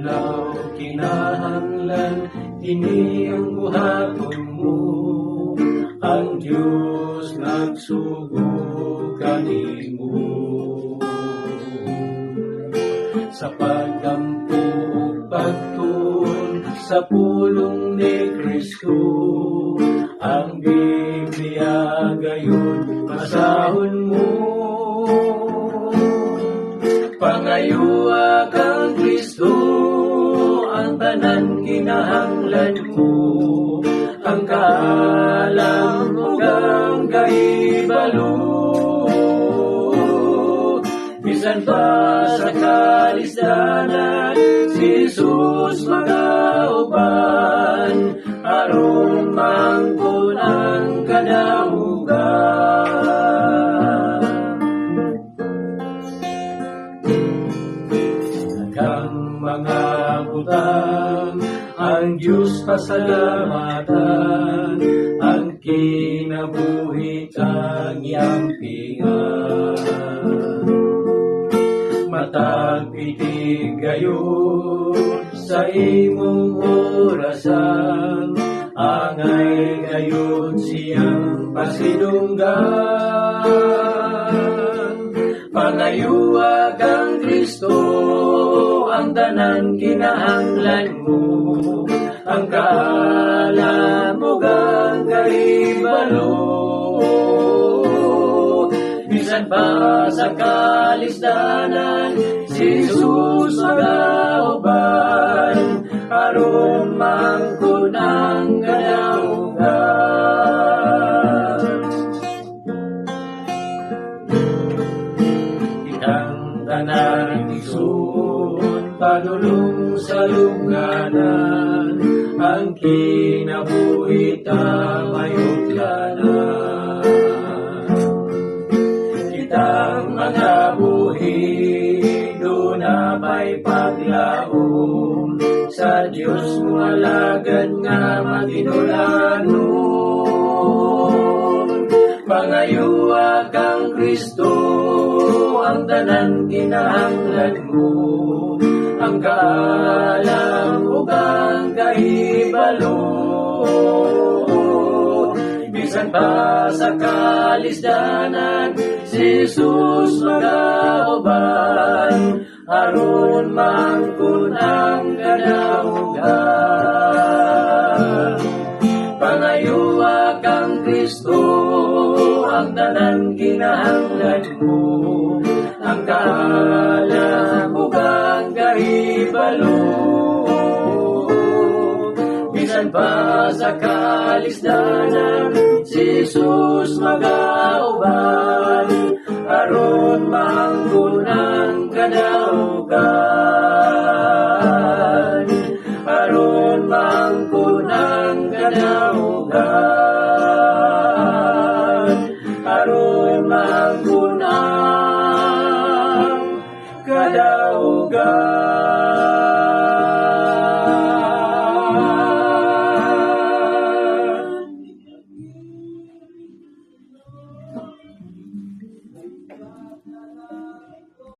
adlaw kinahanglan, kini ang buhaton mo. Ang Diyos nagsugod kanimo sa pagkampo ug pagtuon sa pulong ni Kristo. Ang Biblia gayon basahon mo, pangayua kang Kristo, ang tanan kinahanglan mo. Ang kaalam ug ang kahibalo, bisan pa sa kalisdanan, si Jesus magauban, aron mangkon ang kadaugan. Daghang mga butang ang Diyos pasalamatan, ang kinabuhi ang iampingan. Matag pitig gayon sa imong orasan, angay gayon siyang pasidunggan. Pangayuwa kang Kristo, ang tanan kinahanglan mo. Ang kaalam ug ang kahibalo, bisan pa sa kalisdanan, si Jesus magauban, aron mangkon ang kadaugan. Kitang tanan igsoon, padulong sa lungganan, ang kinabuhi may utlanan. Kitang mga buhi, doon na may paglaom, sa Diyos mo alagad nga matinulanon. Pangayuwa kang Kristo, ang tanan kinahanglan mo. Ang kaalam ug ang kahibalo, bisan pa sa kalisdanan, si Jesus magauban, aron mangkon ang kadaugan. Pangayuwa kang Kristo, ang tanan kinahanglan mo. Ang kaalam ug ang kahibalo, bisan pa sa kalisdanan, si Jesus magauban, aron mangkon ang kadaugan. Aron mangkon ang kadaugan. Aron mangkon ang kadaugan.